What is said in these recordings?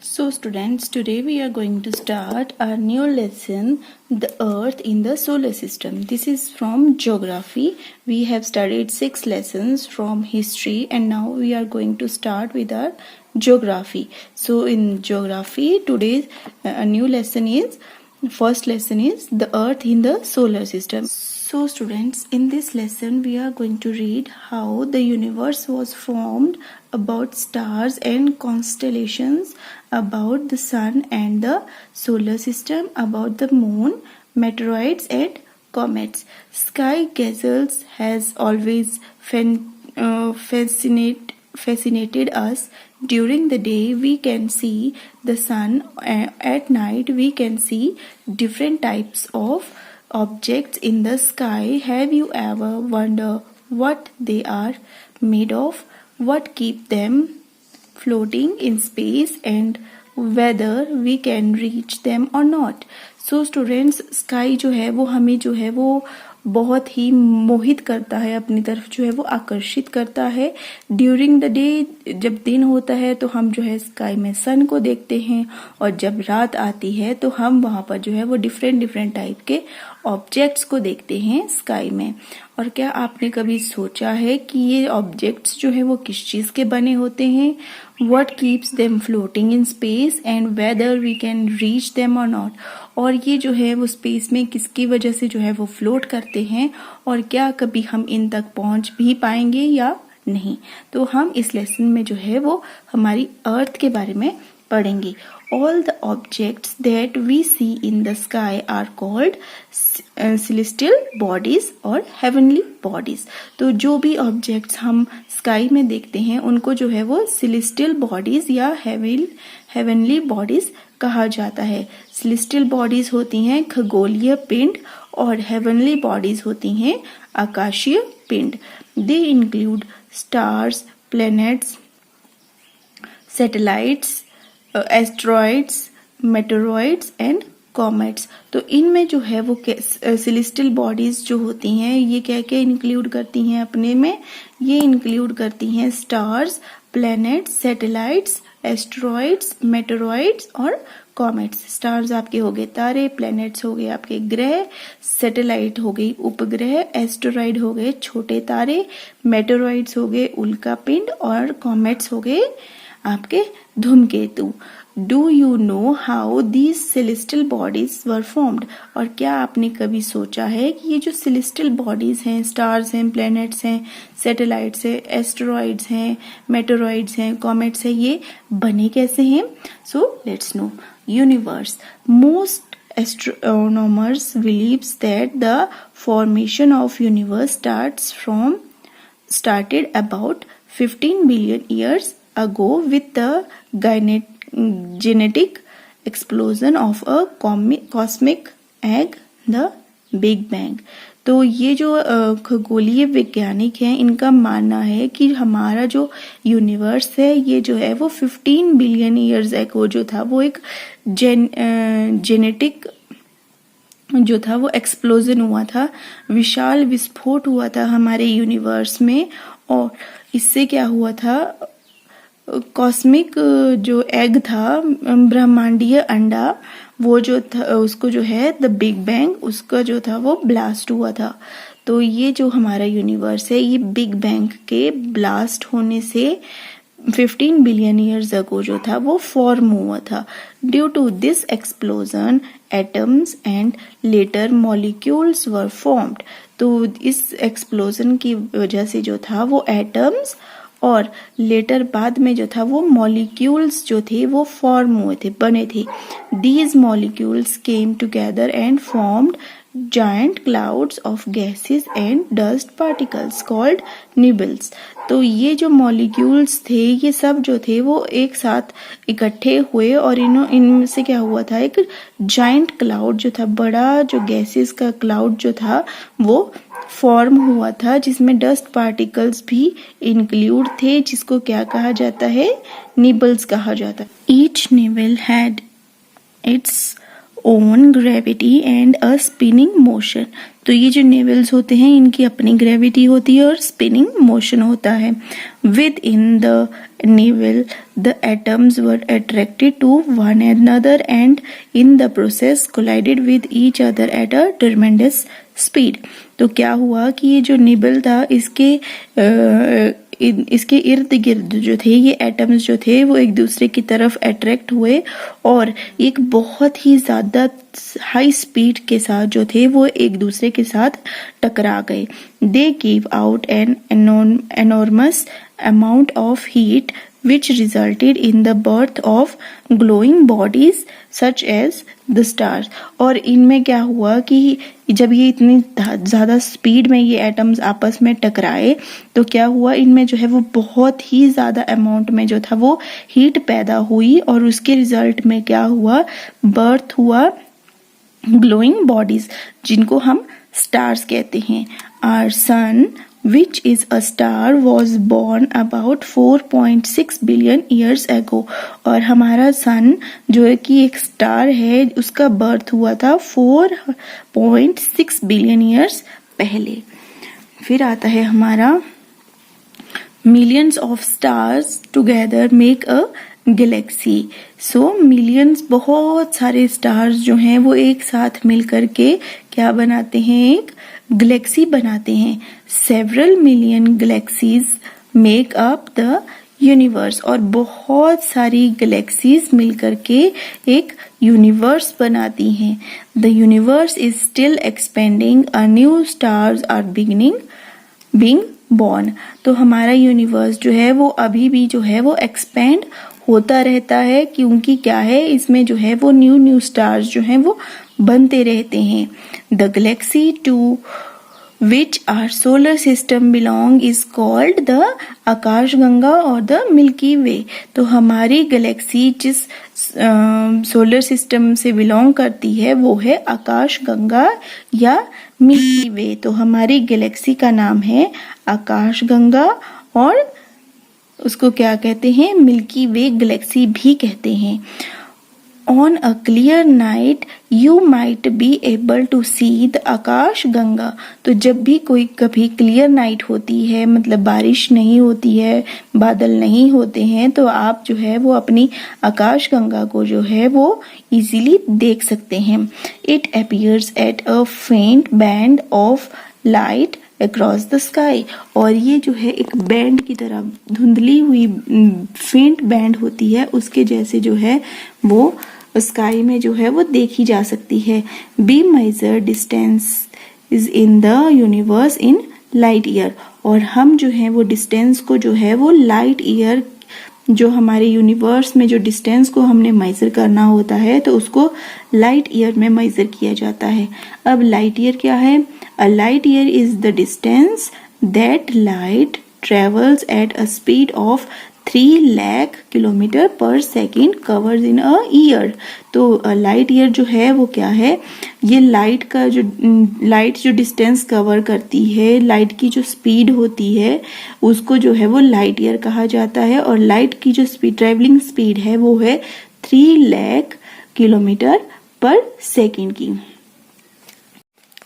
So students, today we are going to start our new lesson, the Earth in the Solar System. This is from Geography. We have studied 6 lessons from History and now we are going to start with our Geography. So in Geography, today's new lesson is, first lesson is the Earth in the Solar System. So students, in this lesson we are going to read how the universe was formed, about stars and constellations, about the sun and the solar system, about the moon, meteoroids and comets. Sky gazelles has always fascinated us. During the day we can see the sun, at night we can see different types of objects in the sky. Have you ever wondered what they are made of, what keep them floating in space and whether we can reach them or not? So students, sky जो है वो हमें जो है वो बहुत ही मोहित करता है, अपनी तरफ जो है वो आकर्षित करता है. ड्यूरिंग द डे जब दिन होता है तो हम जो है स्काई में सन को देखते हैं और जब रात आती है तो हम वहां पर जो है वो डिफरेंट टाइप के ऑब्जेक्ट्स को देखते हैं स्काई में. और क्या आपने कभी सोचा है कि ये ऑब्जेक्ट्स जो है वो किस चीज के बने होते हैं? What keeps them floating in space and whether we can reach them or not? और ये जो है वो स्पेस में किसकी वजह से जो है वो फ्लोट करते हैं और क्या कभी हम इन तक पहुंच भी पाएंगे या नहीं? तो हम इस लेसन में जो है वो हमारी अर्थ के बारे में पढ़ेंगे. All the objects that we see in the sky are called celestial bodies और heavenly bodies. तो जो भी ऑब्जेक्ट्स हम स्काई में देखते हैं उनको जो है वो celestial bodies या heavenly bodies कहा जाता है. celestial bodies होती हैं खगोलीय पिंड और heavenly bodies होती हैं आकाशीय पिंड. They include stars, planets, satellites, asteroids, meteoroids and comets. तो इनमें जो है वो सेलेस्टियल बॉडीज जो होती हैं ये क्या क्या इंक्लूड करती हैं अपने में? ये इंक्लूड करती हैं stars, planets, satellites, asteroids, meteoroids और कॉमेट्स. स्टार्स आपके हो गए तारे, प्लैनेट्स हो गए आपके ग्रह, सैटेलाइट हो गई उपग्रह, एस्टेरॉइड हो गए छोटे तारे, मेटेरॉइड्स हो गए उल्कापिंड और कॉमेट्स हो गए आपके धूमकेतु. Do you know how these celestial bodies were formed? और क्या आपने कभी सोचा है कि ये जो सेलेस्टियल बॉडीज हैं, स्टार्स हैं, प्लैनेट्स हैं, सैटेलाइट्स हैं, एस्टेरॉइड्स हैं, मेटेरॉइड्स हैं, कॉमेट्स हैं, ये बने कैसे हैं? So let's no. Universe. Most astronomers believes that the formation of universe started about 15 billion years ago with the genetic explosion of a cosmic egg, the Big Bang. तो ये जो खगोलीय वैज्ञानिक हैं इनका मानना है कि हमारा जो यूनिवर्स है ये जो है वो 15 बिलियन ईयर्स एगो जो था वो एक जेनेटिक जो था वो एक्सप्लोजन हुआ था, विशाल विस्फोट हुआ था हमारे यूनिवर्स में. और इससे क्या हुआ था, कॉस्मिक जो एग था, ब्रह्मांडीय अंडा, वो जो था उसको जो है द बिग बैंग, उसका जो था वो ब्लास्ट हुआ था. तो ये जो हमारा यूनिवर्स है ये बिग बैंग के ब्लास्ट होने से 15 बिलियन ईयर्स अगो जो था वो फॉर्म हुआ था. Due to this explosion atoms and later molecules were formed. तो इस एक्सप्लोजन की वजह से जो था वो एटम्स और लेटर बाद में जो था वो मॉलिक्यूल्स जो थे वो फॉर्म हुए थे, बने थे. These molecules came together and formed giant clouds of gases and dust particles called nibbles. तो ये जो मॉलिक्यूल्स थे ये सब जो थे वो एक साथ इकट्ठे हुए और इनमें से क्या हुआ था, एक जाइंट क्लाउड जो था, बड़ा जो गैसेस का क्लाउड जो था वो फॉर्म हुआ था जिसमें डस्ट पार्टिकल्स भी इंक्लूड थे, जिसको क्या कहा जाता है, निबल्स कहा जाता है. Each nibble had it's own gravity and a spinning motion. तो ये जो नेवल्स होते हैं इनकी अपनी ग्रेविटी होती है और स्पिनिंग मोशन होता है. Within the nebula the atoms were attracted to one another and in the process collided with each other at a tremendous speed. तो क्या हुआ कि ये जो नेवल था इसके इर्द गिर्द जो थे ये एटम्स जो थे वो एक दूसरे की तरफ अट्रैक्ट हुए और एक बहुत ही ज्यादा हाई स्पीड के साथ जो थे वो एक दूसरे के साथ टकरा गए. They give out an enormous amount of heat which resulted in the birth of glowing bodies such as the stars. और इनमें क्या हुआ कि जब ये इतनी ज्यादा स्पीड में ये एटम्स आपस में टकराए तो क्या हुआ इनमें जो है वो बहुत ही ज्यादा अमाउंट में जो था वो हीट पैदा हुई और उसके रिजल्ट में क्या हुआ, बर्थ हुआ ग्लोइंग बॉडीज जिनको हम स्टार्स कहते हैं. Our sun which is a star was born about 4.6 billion years ago. और हमारा सन जो है कि एक स्टार है उसका बर्थ हुआ था 4.6 बिलियन ईयर्स पहले. फिर आता है हमारा millions of stars together make a Galaxy. So millions बहुत सारे स्टार्स जो हैं वो एक साथ मिलकर के क्या बनाते हैं, एक गैलेक्सी बनाते हैं. Several million galaxies make up the universe. और बहुत सारी गैलेक्सीज मिलकर के एक यूनिवर्स बनाती हैं. The universe is still expanding, a new stars are being born. तो हमारा यूनिवर्स जो है वो अभी भी जो है वो एक्सपेंड होता रहता है क्योंकि क्या है इसमें जो है वो न्यू स्टार्स जो हैं वो बनते रहते हैं. The galaxy to which our solar system belong is called the आकाशगंगा और द मिल्की वे. तो हमारी गैलेक्सी जिस सोलर सिस्टम से बिलोंग करती है वो है आकाशगंगा या मिल्की वे. तो हमारी गैलेक्सी का नाम है आकाशगंगा और उसको क्या कहते हैं, मिल्की वे गैलेक्सी भी कहते हैं. On a clear night you might be able to see the आकाश गंगा. तो जब भी कोई कभी क्लियर नाइट होती है, मतलब बारिश नहीं होती है, बादल नहीं होते हैं, तो आप जो है वो अपनी आकाश गंगा को जो है वो इजीली देख सकते हैं. It appears at a faint band of light across the sky. और ये जो है एक बैंड की तरह धुंधली हुई फेंट बैंड होती है उसके जैसे जो है वो स्काई में जो है वो देखी जा सकती है. We measure distance is in the universe in light year. और हम जो है वो डिस्टेंस को जो है वो लाइट ईयर, जो हमारे यूनिवर्स में जो डिस्टेंस को हमने मेजर करना होता है तो उसको लाइट ईयर में मेजर किया जाता है. अब लाइट ईयर क्या है? A light year is the distance that light travels at a speed of 3 lakh kilometre per second covers in a year. तो लाइट ईयर जो है वो क्या है, ये लाइट जो डिस्टेंस कवर करती है, लाइट की जो स्पीड होती है उसको जो है वो लाइट ईयर कहा जाता है. और लाइट की जो ट्रेवलिंग स्पीड है वो है 3 लाख किलोमीटर पर सेकेंड की.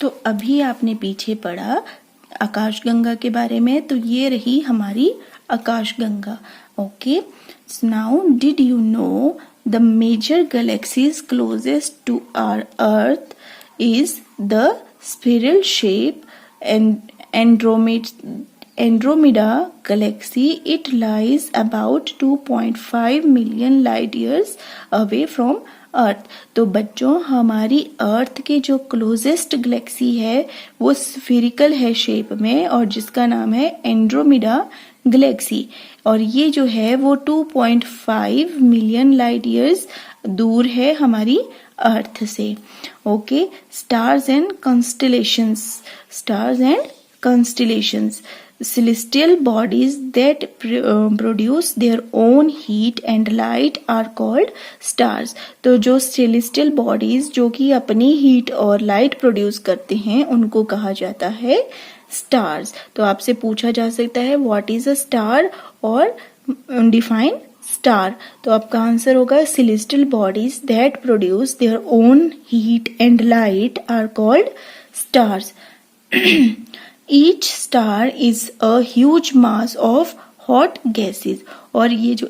तो अभी आपने पीछे पढ़ा आकाशगंगा के बारे में, तो ये रही हमारी आकाशगंगा. Okay, so now did you know the major galaxies closest to our Earth is the spiral shape and Andromeda galaxy. It lies about 2.5 million light years away from अर्थ. तो बच्चों हमारी अर्थ के जो क्लोजेस्ट गैलेक्सी है वो स्फेरिकल है shape में और जिसका नाम है एंड्रोमेडा गैलेक्सी. और ये जो है वो 2.5 मिलियन लाइट ईयर्स दूर है हमारी अर्थ से. Okay, stars and constellations. Celestial bodies that produce their own heat and light are called stars. तो जो celestial bodies जो कि अपनी हीट और लाइट प्रोड्यूस करते हैं उनको कहा जाता है stars. तो आपसे पूछा जा सकता है what is a star और define स्टार। तो आपका आंसर होगा celestial bodies that produce their own heat and light are called stars. Each star is a huge mass of hot gases. और ये जो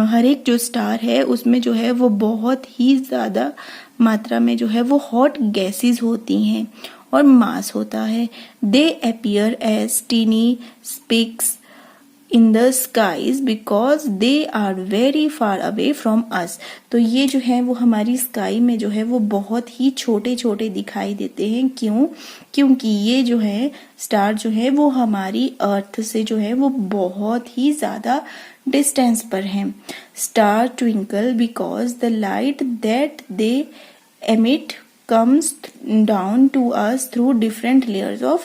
हर एक जो स्टार है उसमें जो है वो बहुत ही ज्यादा मात्रा में जो है वो हॉट गैसेस होती हैं और मास होता है। They appear as tiny specks in the skies because they are very far away from us. तो ये जो है वो हमारी स्काई में जो है वो बहुत ही छोटे छोटे दिखाई देते हैं। क्यों? क्योंकि ये जो है स्टार जो है वो हमारी अर्थ से जो है वो बहुत ही ज्यादा डिस्टेंस पर हैं। Star twinkle because the light that they emit comes down to us through different layers of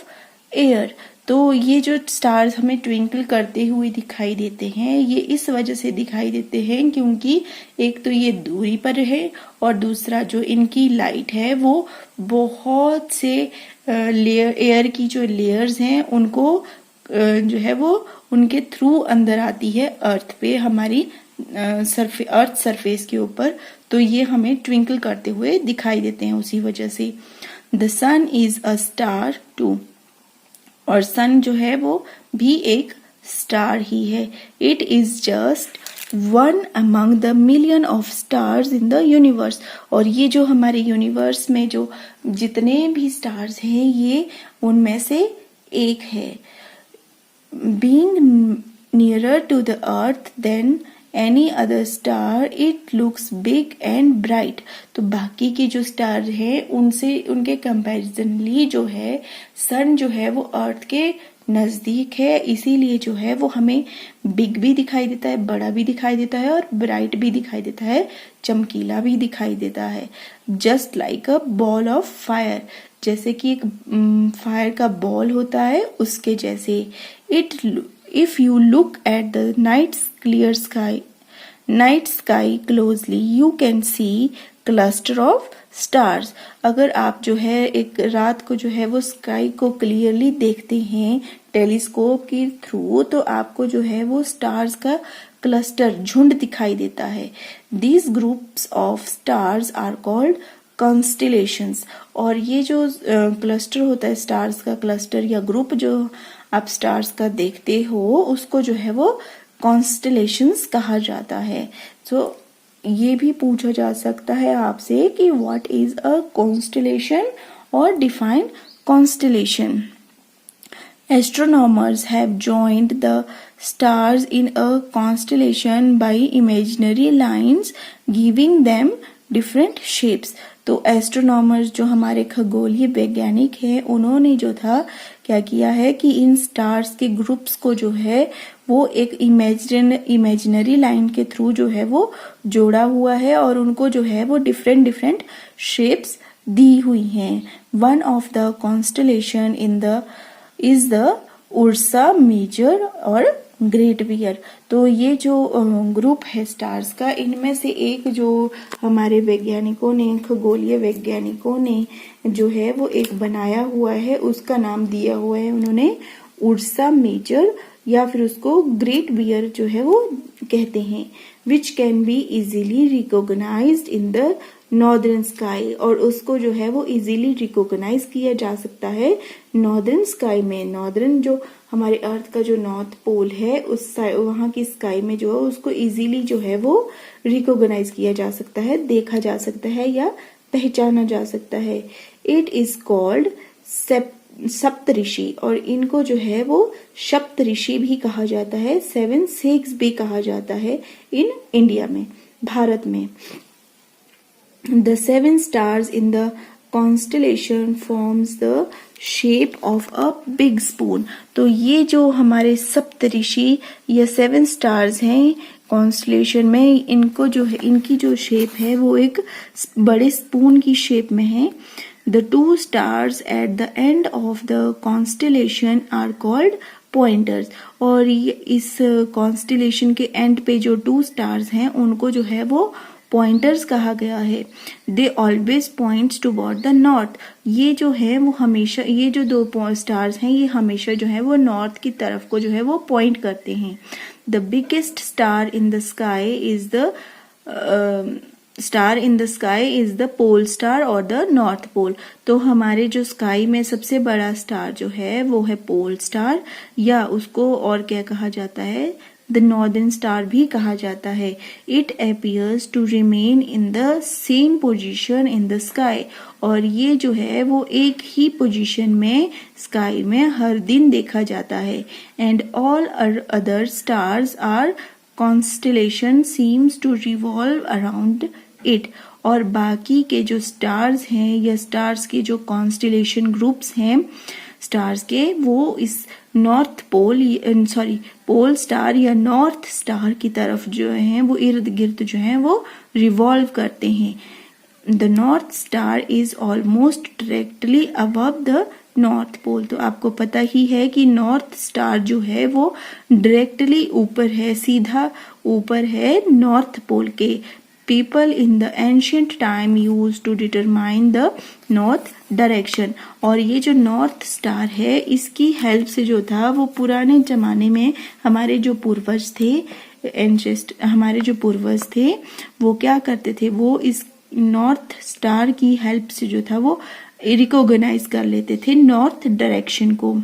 air। तो ये जो स्टार्स हमें ट्विंकल करते हुए दिखाई देते हैं ये इस वजह से दिखाई देते हैं क्योंकि एक तो ये दूरी पर है और दूसरा जो इनकी लाइट है वो बहुत से एयर की जो लेयर्स हैं उनको जो है वो उनके थ्रू अंदर आती है अर्थ पे, हमारी अर्थ सरफेस के ऊपर। तो ये हमें ट्विंकल करते हुए दिखाई देते हैं उसी वजह से। The sun is a star too. और सन जो है वो भी एक स्टार ही है। It is just one among the million of stars in the universe. और ये जो हमारे यूनिवर्स में जो जितने भी स्टार्स हैं ये उनमें से एक है। Being nearer to the earth than any other star it looks big and bright. तो बाकी के जो स्टार हैं उनसे उनके कंपैरिजनली जो है सन जो है वो अर्थ के नजदीक है, इसीलिए जो है वो हमें बिग भी दिखाई देता है, बड़ा भी दिखाई देता है और ब्राइट भी दिखाई देता है, चमकीला भी दिखाई देता है। Just like a ball of fire. जैसे कि एक फायर का बॉल होता है उसके जैसे। If you look at the night sky closely, you can see cluster of stars। अगर आप जो है एक रात को जो है वो स्काई को क्लियरली देखते हैं टेलीस्कोप के थ्रू तो आपको जो है वो स्टार्स का क्लस्टर झुंड दिखाई देता है। These groups of stars are called constellations। और ये जो क्लस्टर होता है स्टार्स का क्लस्टर या ग्रुप जो आप स्टार्स का देखते हो उसको जो है वो कॉन्स्टेलेशंस कहा जाता है। तो ये भी पूछा जा सकता है आपसे कि व्हाट इज अ कॉन्स्टेलेशन और define constellation. Astronomers have joined the stars in a constellation by imaginary lines giving them different shapes। तो एस्ट्रोनॉमर्स जो हमारे खगोलीय वैज्ञानिक हैं उन्होंने जो था क्या किया है कि इन स्टार्स के ग्रुप्स को जो है वो एक इमेजिनरी लाइन के थ्रू जो है वो जोड़ा हुआ है और उनको जो है वो डिफरेंट शेप्स दी हुई हैं। One of the constellation is the Ursa Major और ग्रेट बियर। तो ये जो ग्रुप है स्टार्स का इनमें से एक जो हमारे वैज्ञानिकों ने खगोलीय वैज्ञानिकों ने जो है वो एक बनाया हुआ है उसका नाम दिया हुआ है उन्होंने उर्सा मेजर या फिर उसको ग्रेट बियर जो है वो कहते हैं। Which can be easily recognised in the northern sky. और उसको जो है वो इजीली रिकॉग्नाइज किया जा सकता है नॉर्दर्न स्काई में। नॉर्दर्न जो हमारे अर्थ का जो नॉर्थ पोल है उस वहां की स्काई में जो है उसको इजीली जो है वो रिकॉग्नाइज किया जा सकता है, देखा जा सकता है या पहचाना जा सकता है। इट इज कॉल्ड सप्तऋषि। और इनको जो है वो सप्तऋषि भी कहा जाता है, 7 सिक्स भी कहा जाता है इन इंडिया में, भारत में। The 7 stars in the constellation forms the shape of a big spoon। तो ये जो हमारे सप्तऋषि या 7 stars हैं कॉन्स्टलेशन में इनको जो है इनकी जो शेप है वो एक बड़े स्पून की शेप में है। The 2 stars at the end of the constellation are called pointers। और इस कॉन्स्टलेशन के एंड पे जो 2 stars हैं उनको जो है वो पॉइंटर्स कहा गया है। They always points toward the north. ये जो है वो हमेशा ये जो 2 स्टार्स हैं ये हमेशा जो है वो नॉर्थ की तरफ को जो है वो पॉइंट करते हैं। the biggest star in the sky is the star in the sky is the pole star और द नॉर्थ पोल। तो हमारे जो स्काई में सबसे बड़ा स्टार जो है वो है पोल स्टार, या उसको और क्या कहा जाता है, द नॉर्दर्न स्टार भी कहा जाता है। It appears to remain in the same position in the sky, और ये जो है वो एक ही पोजीशन में स्काई में हर दिन देखा जाता है। And all other stars or constellation seems to revolve around it, और बाकी के जो स्टार्स हैं या स्टार्स के जो कॉन्स्टेलेशन ग्रुप्स हैं स्टार्स के, वो इस नॉर्थ पोल पोल स्टार या नॉर्थ स्टार की तरफ जो है वो इर्द गिर्द जो है वो रिवॉल्व करते हैं। The north star is almost directly above the north pole. तो आपको पता ही है कि नॉर्थ स्टार जो है वो डायरेक्टली ऊपर है, सीधा ऊपर है नॉर्थ पोल के। People in the ancient time used to determine the north direction, और ये जो नॉर्थ स्टार है इसकी हेल्प से जो था वो पुराने जमाने में हमारे जो पूर्वज थे, हमारे जो पूर्वज थे वो क्या करते थे, वो इस नॉर्थ स्टार की हेल्प से जो था वो रिकॉग्नाइज कर लेते थे नॉर्थ डायरेक्शन को।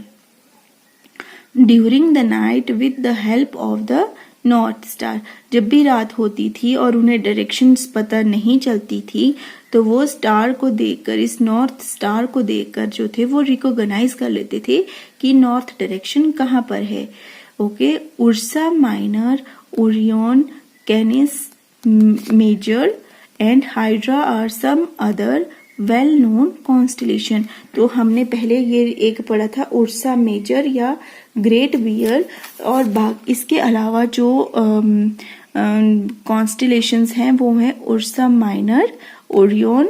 During the night with the help of the north star, जब भी रात होती थी और उन्हें डायरेक्शंस पता नहीं चलती थी तो वो स्टार को देखकर, इस नॉर्थ स्टार को देखकर जो थे वो रिकॉग्नाइज कर लेते थे कि नॉर्थ डायरेक्शन कहाँ पर है। Okay, Ursa Minor, Orion, Canis Major and Hydra are some other well known constellation. तो हमने पहले ये एक पढ़ा था उर्सा मेजर या ग्रेट बियर, और इसके अलावा जो कॉन्स्टेलेशंस हैं वो हैं Ursa Minor, Orion,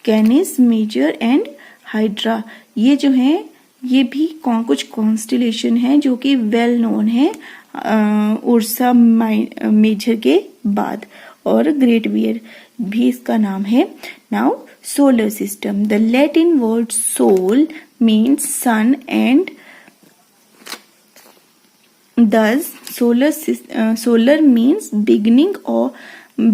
Canis Major and Hydra. ये जो हैं ये भी कुछ कॉन्स्टेलेशन हैं जो कि वेल नोन है उर्सा मेजर के बाद, और ग्रेट बियर भी इसका नाम है। Now solar system, the Latin word sol means sun, and thus solar means beginning or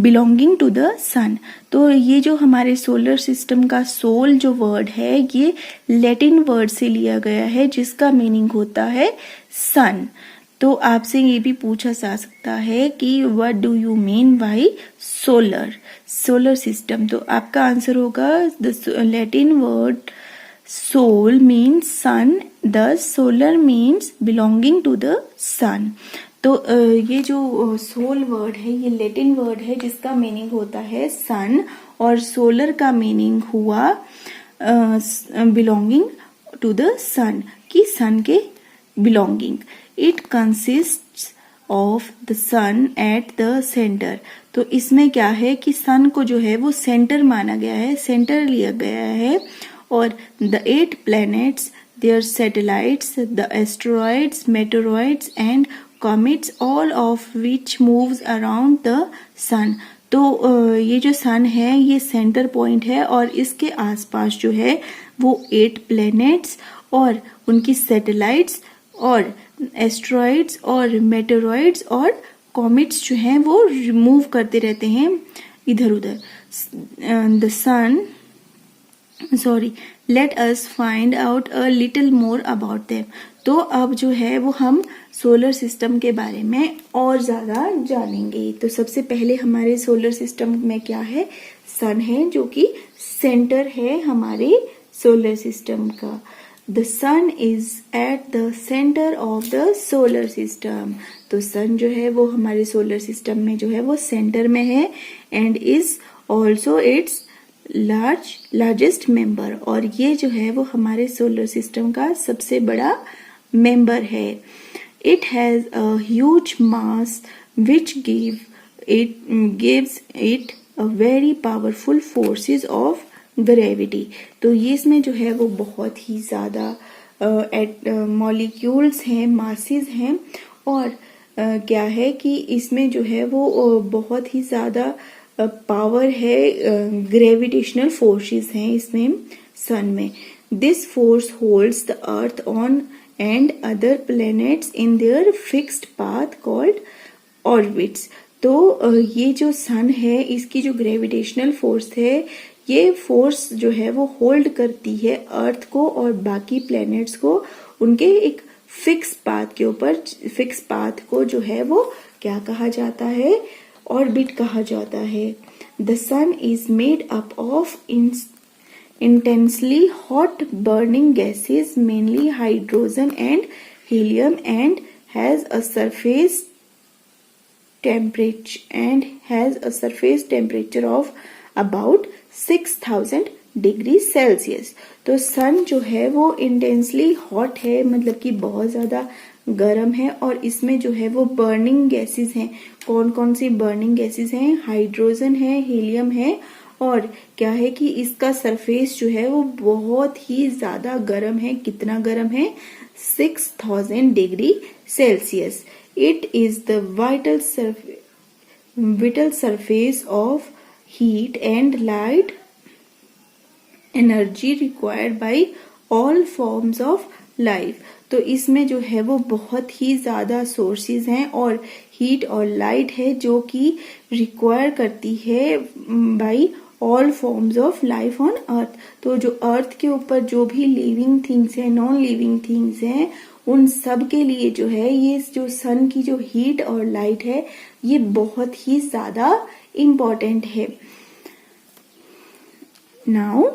belonging to the sun। तो ये जो हमारे सोलर सिस्टम का सोल जो वर्ड है ये लैटिन वर्ड से लिया गया है जिसका मीनिंग होता है सन। तो आपसे ये भी पूछा जा सकता है कि what do you mean by solar system. तो आपका आंसर होगा the Latin word sol means sun, the solar means belonging to the sun. तो ये जो सोल वर्ड है ये लैटिन वर्ड है जिसका मीनिंग होता है सन, और सोलर का मीनिंग हुआ बिलोंगिंग टू द सन, कि सन के belonging. It consists of the sun at the centre. तो इसमें क्या है कि सन को जो है वो सेंटर माना गया है, सेंटर लिया गया है, और the 8 planets, their satellites, the asteroids, meteoroids and comets, all of which moves around the sun। तो ये जो सन है ये सेंटर पॉइंट है, और इसके आसपास जो है वो 8 planets और उनकी सैटेलाइट्स और एस्ट्रॉइड्स और मेटेरॉइड्स और कॉमेट्स जो हैं वो मूव करते रहते हैं इधर उधर। The sun let us find out a little more about them. तो अब जो है वो हम सोलर सिस्टम के बारे में और ज्यादा जानेंगे। तो सबसे पहले हमारे सोलर सिस्टम में क्या है, सन है जो कि सेंटर है हमारे सोलर सिस्टम का। The sun is at the center of the solar system। तो सन जो है वो हमारे सोलर सिस्टम में जो है वो सेंटर में है, and is also its largest member. और ये जो है वो हमारे सोलर सिस्टम का सबसे बड़ा मेंबर है। It has a huge mass which gives it a very powerful forces of gravity. तो ये इसमें जो है वो बहुत ही ज्यादा मॉलिक्यूल्स हैं, मासेस हैं, और क्या है कि इसमें जो है वो बहुत ही ज्यादा पावर है, ग्रेविटेशनल फोर्सेस हैं इसमें सन में। This force holds the earth on and other planets in their fixed path called orbits. तो ये जो सन है इसकी जो ग्रेविटेशनल फोर्स है, ये फोर्स जो है वो होल्ड करती है अर्थ को और बाकी प्लैनेट्स को उनके एक फिक्स पाथ के ऊपर। फिक्स पाथ को जो है वो क्या कहा जाता है? ऑर्बिट कहा जाता है। The sun is made up of intensely hot burning gases, mainly hydrogen and helium, and has a surface temperature of about 6000 degree Celsius. तो सन जो है वो इंटेंसली हॉट है, मतलब कि बहुत ज्यादा गर्म है, और इसमें जो है वो बर्निंग गैसेस हैं। कौन कौन सी बर्निंग गैसेस हैं? हाइड्रोजन है, हीलियम है, और क्या है कि इसका सरफेस जो है वो बहुत ही ज्यादा गर्म है। कितना गर्म है? 6000 degree Celsius. It is the vital surface of heat and light energy required by all forms of life। तो इसमें जो है वो बहुत ही ज्यादा सोर्सेज हैं और हीट और लाइट है जो कि रिक्वायर करती है by all forms of life on earth. तो जो अर्थ के ऊपर जो भी लिविंग थिंग्स हैं, नॉन लिविंग थिंग्स हैं, उन सब के लिए जो है ये जो सन की जो हीट और लाइट है ये बहुत ही ज्यादा इम्पोर्टेंट है। Now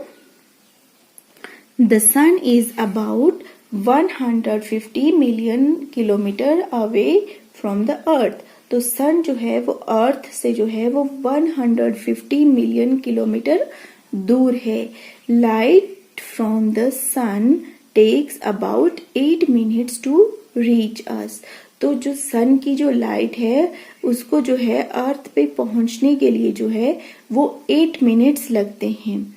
the sun is about 150 million kilometre away from the earth. तो सन जो है वो अर्थ से जो है वो 150 मिलियन किलोमीटर दूर है। Light from the sun takes about 8 minutes to reach us. तो जो सन की जो लाइट है उसको जो है अर्थ पे पहुंचने के लिए जो है वो 8 मिनट्स लगते हैं।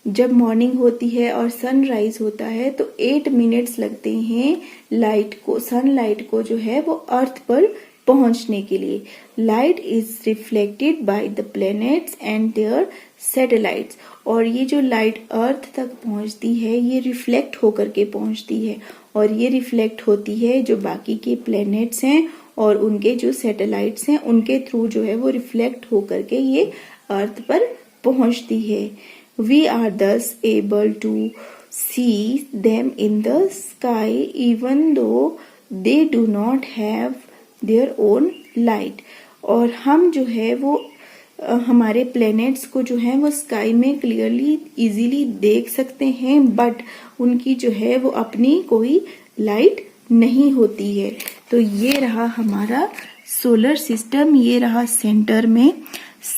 जब मॉर्निंग होती है और सनराइज होता है तो 8 मिनट्स लगते हैं सनलाइट को जो है वो अर्थ पर पहुंचने के लिए। Light is reflected by the planets and their satellites. और ये जो लाइट अर्थ तक पहुंचती है ये रिफ्लेक्ट होकर के पहुंचती है, और ये रिफ्लेक्ट होती है जो बाकी के प्लैनेट्स हैं और उनके जो सैटेलाइट्स हैं उनके थ्रू जो है वो रिफ्लेक्ट होकर के ये अर्थ पर पहुंचती है। We are thus able to see them in the sky even though they do not have their own light। और हम जो है वो हमारे प्लैनेट्स को जो है वो स्काई में क्लियरली इजीली देख सकते हैं, बट उनकी जो है वो अपनी कोई लाइट नहीं होती है। तो ये रहा हमारा सोलर सिस्टम, ये रहा सेंटर में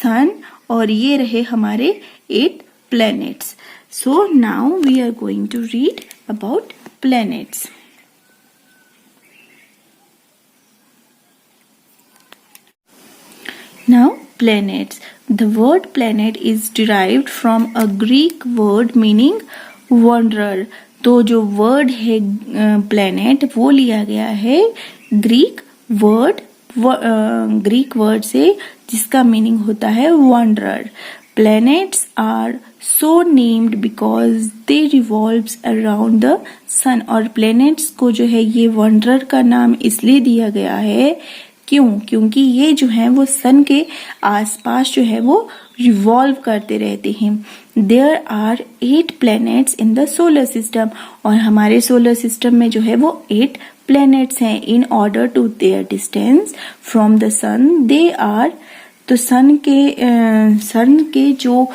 सन, और ये रहे हमारे 8 planets। So now we are going to read about planets। Now planets। The word planet is derived from a Greek word meaning wanderer। तो जो वर्ड है planet वो लिया गया है ग्रीक वर्ड से जिसका मीनिंग होता है wanderer। Planets are so named because they revolves around the sun। और planets को जो है ये wanderer का नाम इसलिए दिया गया है क्योंकि ये जो है वो सन के आसपास जो है वो रिवॉल्व करते रहते हैं। There are 8 planets in the solar system। और हमारे सोलर सिस्टम में जो है वो 8 planets हैं। In order to their distance from the sun they are। तो सन के जो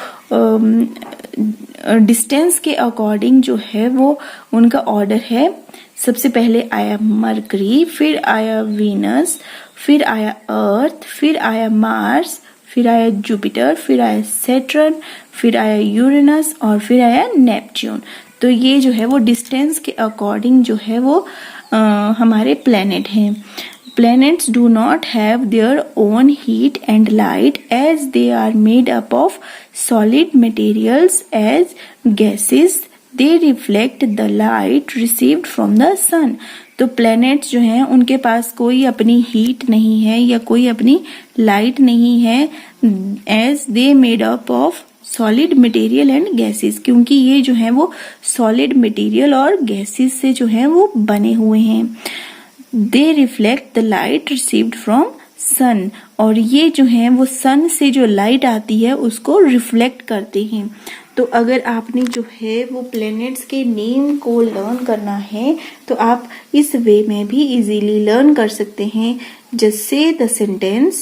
डिस्टेंस के अकॉर्डिंग जो है वो उनका ऑर्डर है। सबसे पहले आया मरकरी, फिर आया वीनस, फिर आया अर्थ, फिर आया मार्स, फिर आया जुपिटर, फिर आया सैटर्न, फिर आया यूरेनस और फिर आया नेपच्यून। तो ये जो है वो डिस्टेंस के अकॉर्डिंग जो है वो हमारे प्लैनेट हैं। Planets do not have their own heat and light as they are made up of solid materials as gases। They reflect the light received from the sun। तो planets जो हैं उनके पास कोई अपनी हीट नहीं है या कोई अपनी लाइट नहीं है as they made up of solid material and gases। क्योंकि ये जो है वो solid material और gases से जो है वो बने हुए हैं। They reflect the light received from सन, और ये जो है वो सन से जो लाइट आती है उसको रिफ्लेक्ट करते हैं। तो अगर आपने जो है वो प्लैनेट्स के नेम को लर्न करना है तो आप इस वे में भी इजीली लर्न कर सकते हैं। Just say the sentence,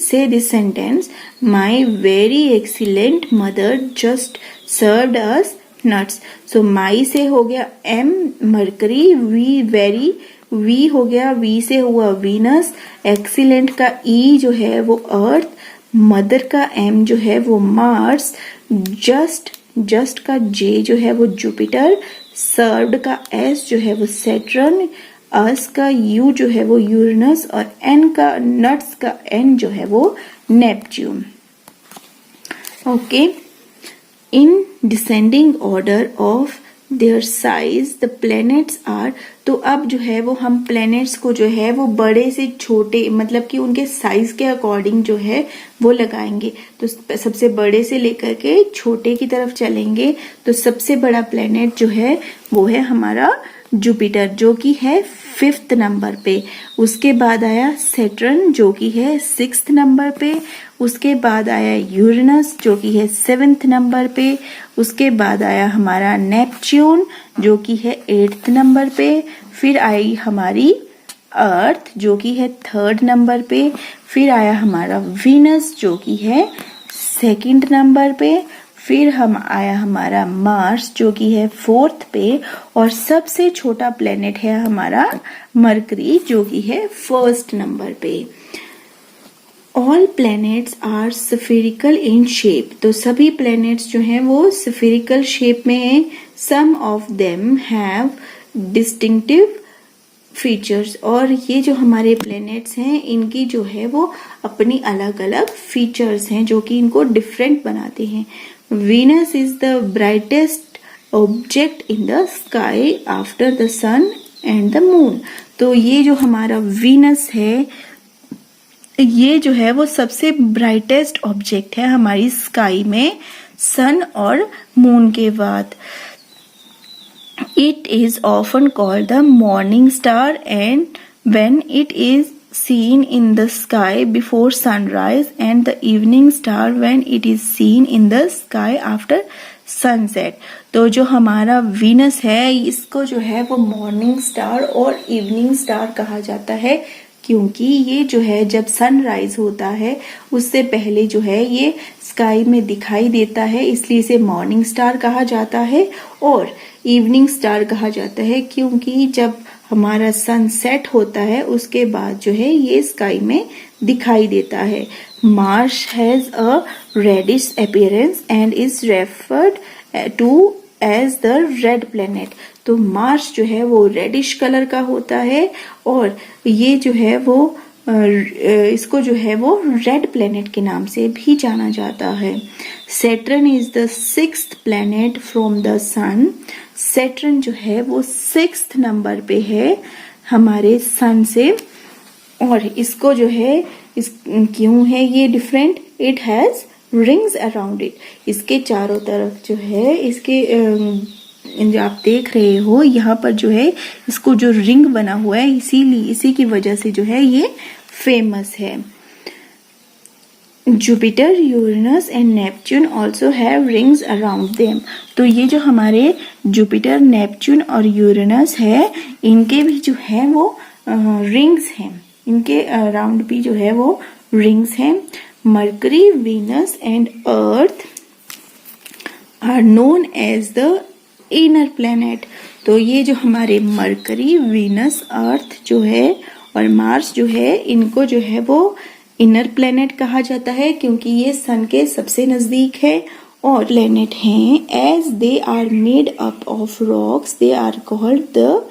say this sentence, my very excellent mother just served us nuts. So my से हो गया M Mercury, V very, V हो गया, वी से हुआ वीनस, एक्सीलेंट का ई जो है वो अर्थ, मदर का एम जो है वो मार्स, जस्ट का जे जो है वो जुपिटर, सर्व्ड का एस जो है वो सैटर्न, अस का यू जो है वो यूरेनस, और एन का, नट्स का एन जो है वो Neptune. Okay, in descending order of their size the planets are. तो अब जो है वो हम प्लैनेट्स को जो है वो बड़े से छोटे, मतलब कि उनके साइज के अकॉर्डिंग जो है वो लगाएंगे। तो सबसे बड़े से लेकर के छोटे की तरफ चलेंगे। तो सबसे बड़ा प्लैनेट जो है वो है हमारा जुपिटर, जो कि है 5th नंबर पे। उसके बाद आया सैटर्न जो कि है 6th नंबर पे। उसके बाद आया यूरेनस जो कि है 7th नंबर पे। उसके बाद आया हमारा नेपच्यून जो कि है 8th नंबर पे। फिर आई हमारी अर्थ जो कि है 3rd नंबर पे। फिर आया हमारा वीनस जो कि है 2nd नंबर पे। फिर आया हमारा मार्स जो कि है 4th पे। और सबसे छोटा प्लेनेट है हमारा मरकरी जो कि है 1st नंबर पे। All planets are spherical in shape. तो सभी प्लैनेट्स जो हैं वो स्फेरिकल शेप में हैं। Some of them have distinctive features. और ये जो हमारे प्लैनेट्स हैं इनकी जो है वो अपनी अलग अलग फीचर्स हैं जो कि इनको डिफरेंट बनाते हैं। Venus is the brightest object in the sky after the sun and the moon। तो ये जो हमारा वीनस है ये जो है वो सबसे ब्राइटेस्ट ऑब्जेक्ट है हमारी स्काई में, सन और मून के बाद। It is often called the morning star and when it is seen in the sky before sunrise, and the evening star when it is seen in the sky after sunset। तो जो हमारा Venus है इसको जो है वो morning star और evening star कहा जाता है, क्योंकि ये जो है जब सनराइज होता है उससे पहले जो है ये स्काई में दिखाई देता है, इसलिए इसे मॉर्निंग स्टार कहा जाता है। और इवनिंग स्टार कहा जाता है क्योंकि जब हमारा सन सेट होता है उसके बाद जो है ये स्काई में दिखाई देता है। Mars has a reddish appearance and is referred to as the red planet. तो मार्स जो है वो रेडिश कलर का होता है और ये जो है वो इसको जो है वो रेड प्लेनेट के नाम से भी जाना जाता है। Saturn is the 6th planet from the sun. Saturn जो है वो 6th नंबर पे है हमारे सन से। और इसको जो है क्यों है ये different, it has rings around it. इसके चारों तरफ जो है इसके जो आप देख रहे हो यहाँ पर जो है इसको जो रिंग बना हुआ है, इसीलिए इसी की वजह से जो है ये फेमस है। Jupiter, Uranus and Neptune also have rings around them. तो ये जो हमारे जुपिटर, नेपच्यून और यूरेनस है इनके भी जो है वो रिंग्स हैं, इनके अराउंड भी जो है वो रिंग्स हैं। Mercury, Venus and Earth are known as the inner planet. तो ये जो हमारे मरकरी, वीनस, अर्थ जो है और मार्स जो है इनको जो है वो इनर प्लैनेट कहा जाता है क्योंकि ये सन के सबसे नजदीक है। और प्लैनेट हैं as they are made up of rocks they are called the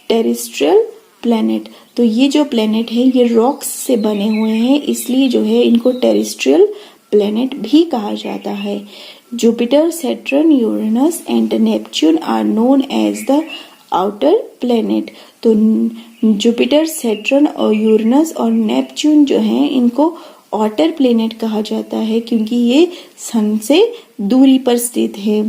terrestrial planet. तो ये जो प्लैनेट है ये रॉक्स से बने हुए हैं, इसलिए जो है इनको टेरेस्ट्रियल प्लैनेट भी कहा जाता है। Jupiter, Saturn, Uranus and Neptune are known as the outer planet. तो जुपिटर, सैटर्न और यूरेनस और नेपच्यून जो हैं इनको आउटर प्लैनेट कहा जाता है क्योंकि ये सन से दूरी पर स्थित है।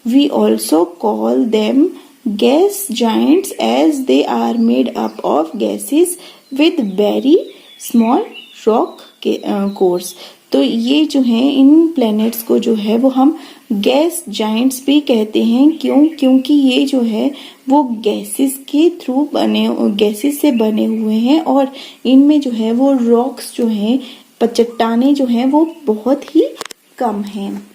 We also call them gas giants as they are made up of gases with very small rock के कोर्स। तो ये जो है इन प्लैनेट्स को जो है वो हम गैस जाइंट्स भी कहते हैं। क्यों? क्योंकि ये जो है वो गैसेस के थ्रू गैसेस से बने हुए हैं और इनमें जो है वो रॉक्स जो हैं चट्टाने जो हैं वो बहुत ही कम हैं।